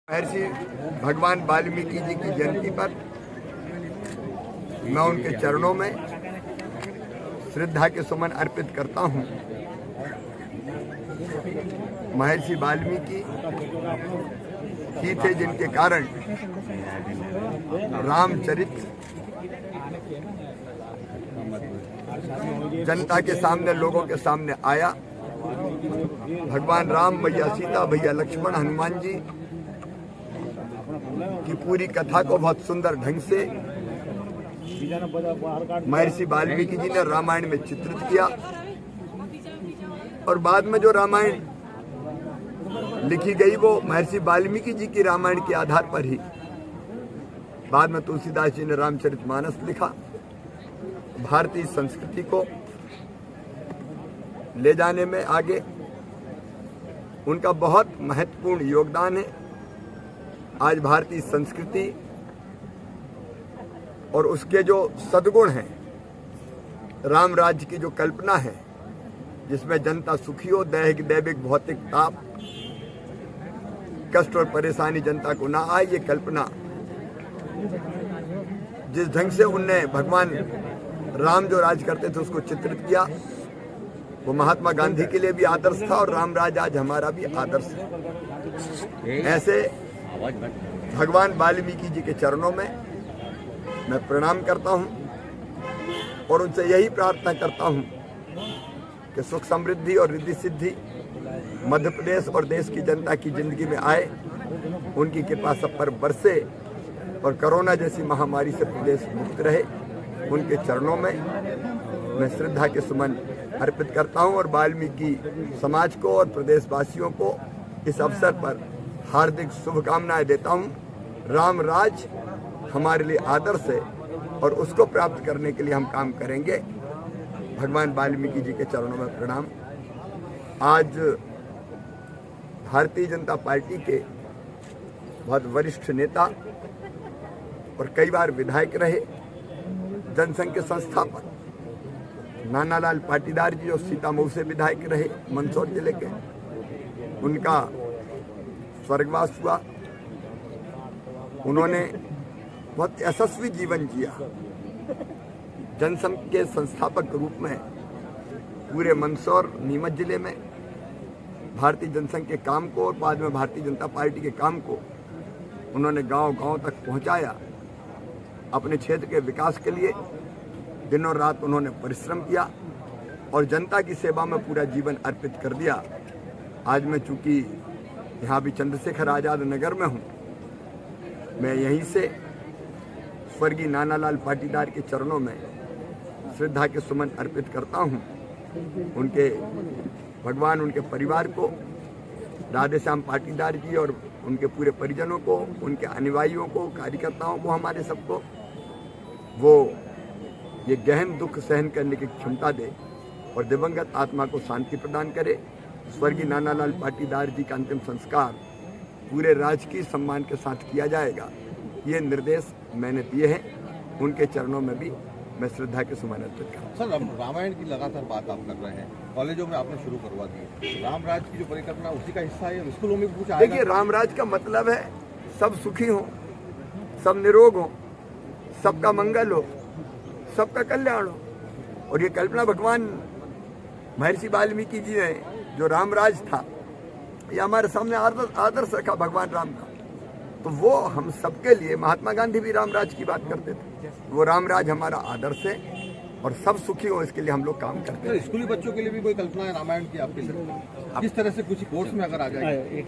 महर्षि भगवान वाल्मीकि जी की जयंती पर मैं उनके चरणों में श्रद्धा के सुमन अर्पित करता हूं। महर्षि वाल्मीकि ही थे जिनके कारण रामचरित जनता के सामने, लोगों के सामने आया। भगवान राम, भैया सीता, भैया लक्ष्मण, हनुमान जी की पूरी कथा को बहुत सुंदर ढंग से महर्षि वाल्मीकि जी ने रामायण में चित्रित किया। और बाद में जो रामायण लिखी गई वो महर्षि वाल्मीकि जी की रामायण के आधार पर ही। बाद में तुलसीदास जी ने रामचरितमानस लिखा। भारतीय संस्कृति को ले जाने में आगे उनका बहुत महत्वपूर्ण योगदान है। आज भारतीय संस्कृति और उसके जो सद्गुण हैं, राम राज्य की जो कल्पना है जिसमें जनता सुखी हो, दैविक भौतिक ताप, कष्ट और परेशानी जनता को ना आए, ये कल्पना जिस ढंग से उनने भगवान राम जो राज करते थे उसको चित्रित किया, वो महात्मा गांधी के लिए भी आदर्श था और राम राज आज हमारा भी आदर्श है। ऐसे भगवान वाल्मीकि जी के चरणों में मैं प्रणाम करता हूं और उनसे यही प्रार्थना करता हूं कि सुख समृद्धि और रिद्धि सिद्धि मध्य प्रदेश और देश की जनता की जिंदगी में आए, उनकी कृपा सब पर बरसे और कोरोना जैसी महामारी से प्रदेश मुक्त रहे। उनके चरणों में मैं श्रद्धा के सुमन अर्पित करता हूं और वाल्मीकि समाज को और प्रदेशवासियों को इस अवसर पर हार्दिक शुभकामनाएं देता हूं। राम राज हमारे लिए आदर्श है और उसको प्राप्त करने के लिए हम काम करेंगे। भगवान वाल्मीकि जी के चरणों में प्रणाम। आज भारतीय जनता पार्टी के बहुत वरिष्ठ नेता और कई बार विधायक रहे, जनसंघ के संस्थापक नानालाल पाटीदार जी जो सीतामऊ से विधायक रहे, मंदसौर जिले के, उनका स्वर्गवास हुआ। उन्होंने बहुत यशस्वी जीवन जिया। जनसंघ के संस्थापक के रूप में पूरे मंदसौर नीमच जिले में भारतीय जनसंघ के काम को और बाद में भारतीय जनता पार्टी के काम को उन्होंने गांव-गांव तक पहुंचाया। अपने क्षेत्र के विकास के लिए दिनों रात उन्होंने परिश्रम किया और जनता की सेवा में पूरा जीवन अर्पित कर दिया। आज मैं चूंकि यहाँ भी चंद्रशेखर आजाद नगर में हूँ, मैं यहीं से स्वर्गीय नानालाल पाटीदार के चरणों में श्रद्धा के सुमन अर्पित करता हूँ। उनके भगवान उनके परिवार को, राधेश्याम पाटीदार जी और उनके पूरे परिजनों को, उनके अनुयायियों को, कार्यकर्ताओं को, हमारे सबको वो ये गहन दुख सहन करने की क्षमता दे और दिवंगत आत्मा को शांति प्रदान करे। स्वर्गीय नानालाल पाटीदार जी का अंतिम संस्कार पूरे राजकीय सम्मान के साथ किया जाएगा, ये निर्देश मैंने दिए हैं। उनके चरणों में भी मैं श्रद्धा के सुमन अर्पित करता हूं। सर, रामायण की लगातार बात आप कर रहे हैं, कॉलेजों में आपने शुरू करवा दी, राम राज की जो परिकल्पना उसी का हिस्सा है, स्कूलों में कुछ आएगा? देखिए, राम राज का मतलब है सब सुखी हो, सब निरोग हो, सबका मंगल हो, सबका कल्याण हो। और ये कल्पना भगवान महर्षि वाल्मीकि जी ने जो रामराज था, ये हमारे सामने आदर्श रखा भगवान राम का। तो वो हम सबके लिए, महात्मा गांधी भी रामराज की बात करते थे, वो रामराज हमारा आदर्श है और सब सुखी हो इसके लिए हम लोग काम करते हैं। स्कूली बच्चों के लिए भी कोई कल्पना है रामायण की आपके लिए? किस तरह से कुछ कोर्स में अगर आ जाए?